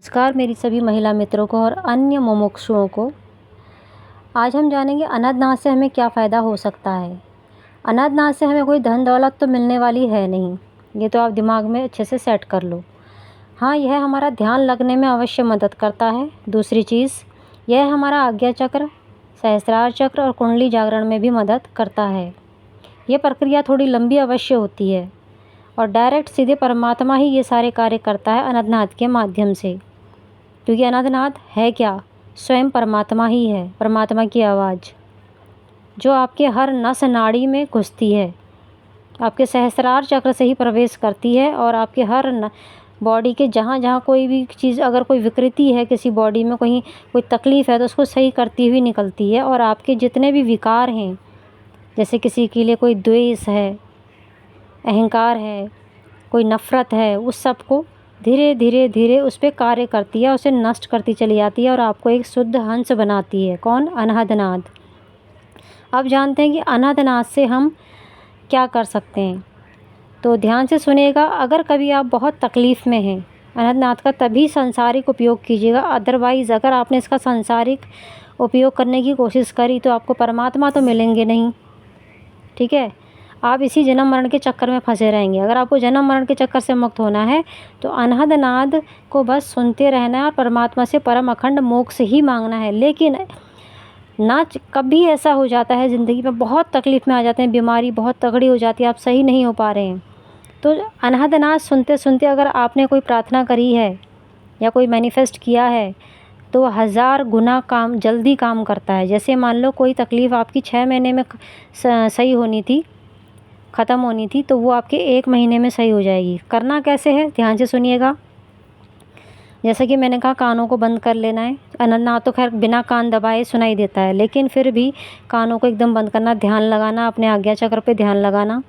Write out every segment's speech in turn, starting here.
नमस्कार मेरी सभी महिला मित्रों को और अन्य मुमुक्षुओं को। आज हम जानेंगे अनाथ से हमें क्या फ़ायदा हो सकता है। अनाथ से हमें कोई धन दौलत तो मिलने वाली है नहीं, ये तो आप दिमाग में अच्छे से सेट कर लो। हाँ, यह हमारा ध्यान लगने में अवश्य मदद करता है। दूसरी चीज़, यह हमारा आज्ञा चक्र, सहस्त्रार चक्र और कुंडली जागरण में भी मदद करता है। ये प्रक्रिया थोड़ी लंबी अवश्य होती है और डायरेक्ट सीधे परमात्मा ही ये सारे कार्य करता है अनाथ के माध्यम से, क्योंकि अनाथ है क्या, स्वयं परमात्मा ही है। परमात्मा की आवाज़ जो आपके हर नस नाड़ी में घुसती है, आपके सहस्रार चक्र से ही प्रवेश करती है और आपके हर बॉडी के जहाँ जहाँ कोई भी चीज़, अगर कोई विकृति है किसी बॉडी में, कहीं कोई तकलीफ़ है तो उसको सही करती हुई निकलती है। और आपके जितने भी विकार हैं, जैसे किसी के लिए कोई द्वेष है, अहंकार है, कोई नफ़रत है, उस सब को धीरे धीरे धीरे उस पर कार्य करती है, उसे नष्ट करती चली जाती है और आपको एक शुद्ध हंस बनाती है। कौन? अनाथ। अब जानते हैं कि अनाथ से हम क्या कर सकते हैं, तो ध्यान से सुनिएगा। अगर कभी आप बहुत तकलीफ़ में हैं, अनाथ का तभी सांसारिक उपयोग कीजिएगा। अदरवाइज़ अगर आपने इसका सांसारिक उपयोग करने की कोशिश करी तो आपको परमात्मा तो मिलेंगे नहीं, ठीक है। आप इसी जन्म मरण के चक्कर में फंसे रहेंगे। अगर आपको जन्म मरण के चक्कर से मुक्त होना है तो अनाथ को बस सुनते रहना है और परमात्मा से परम अखंड मोक्ष ही मांगना है। लेकिन कभी ऐसा हो जाता है ज़िंदगी में, बहुत तकलीफ़ में आ जाते हैं, बीमारी बहुत तगड़ी हो जाती है, आप सही नहीं हो पा रहे हैं, तो अनाथ सुनते सुनते अगर आपने कोई प्रार्थना करी है या कोई मैनिफेस्ट किया है तो 1000 गुना काम जल्दी काम करता है। जैसे मान लो कोई तकलीफ़ आपकी 6 महीने में सही होनी थी, ख़त्म होनी थी, तो वो आपके 1 महीने में सही हो जाएगी। करना कैसे है, ध्यान से सुनिएगा। जैसे कि मैंने कहा, कानों को बंद कर लेना है। अनाथ तो खैर बिना कान दबाए सुनाई देता है, लेकिन फिर भी कानों को एकदम बंद करना, ध्यान लगाना, अपने आज्ञा चक्र पे ध्यान लगाना,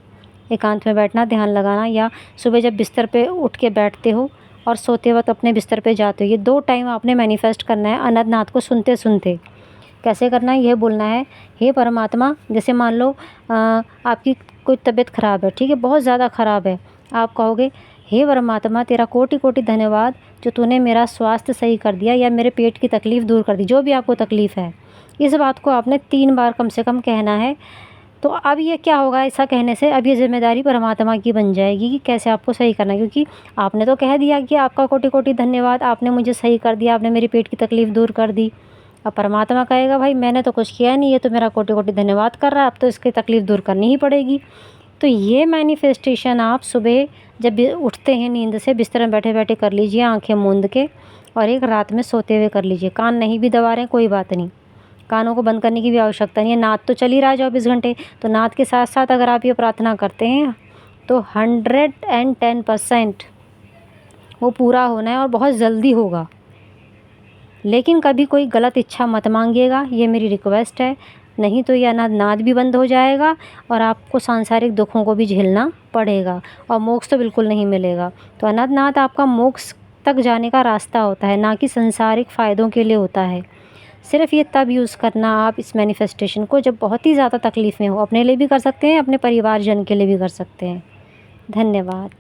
एकांत में बैठना, ध्यान लगाना, या सुबह जब बिस्तर पे उठ के बैठते हो और सोते वक्त अपने बिस्तर पे जाते हो, ये 2 टाइम आपने मैनिफेस्ट करना है अनाथ को सुनते सुनते। कैसे करना है, यह बोलना है, हे परमात्मा, जैसे मान लो आपकी कोई तबीयत ख़राब है, ठीक है, बहुत ज़्यादा ख़राब है, आप कहोगे, हे परमात्मा, तेरा कोटि कोटि धन्यवाद जो तूने मेरा स्वास्थ्य सही कर दिया या मेरे पेट की तकलीफ़ दूर कर दी, जो भी आपको तकलीफ़ है। इस बात को आपने 3 बार कम से कम कहना है। तो अब ये क्या होगा, ऐसा कहने से अब ये ज़िम्मेदारी परमात्मा की बन जाएगी कि कैसे आपको सही करना है, क्योंकि आपने तो कह दिया कि आपका कोटि कोटि धन्यवाद, आपने मुझे सही कर दिया, आपने मेरी पेट की तकलीफ़ दूर कर दी। अब परमात्मा कहेगा, भाई मैंने तो कुछ किया नहीं, ये तो मेरा कोटि कोटि धन्यवाद कर रहा है, अब तो इसकी तकलीफ़ दूर करनी ही पड़ेगी। तो ये मैनिफेस्टेशन आप सुबह जब भी उठते हैं नींद से, बिस्तर में बैठे बैठे कर लीजिए, आंखें मूंद के, और एक रात में सोते हुए कर लीजिए। कान नहीं भी दबा रहे हैं कोई बात नहीं, कानों को बंद करने की भी आवश्यकता नहीं है। नाद तो चल ही रहा है 24 घंटे, तो नाद के साथ साथ अगर आप ये प्रार्थना करते हैं तो 110% वो पूरा होना है और बहुत जल्दी होगा। लेकिन कभी कोई गलत इच्छा मत मांगिएगा, ये मेरी रिक्वेस्ट है, नहीं तो ये नाद भी बंद हो जाएगा और आपको सांसारिक दुखों को भी झेलना पड़ेगा और मोक्ष तो बिल्कुल नहीं मिलेगा। तो अनाथ आपका मोक्ष तक जाने का रास्ता होता है, ना कि सांसारिक फ़ायदों के लिए होता है। सिर्फ़ ये तब यूज़ करना आप इस मैनिफेस्टेशन को जब बहुत ही ज़्यादा तकलीफ़ में हो। अपने लिए भी कर सकते हैं, अपने परिवारजन के लिए भी कर सकते हैं। धन्यवाद।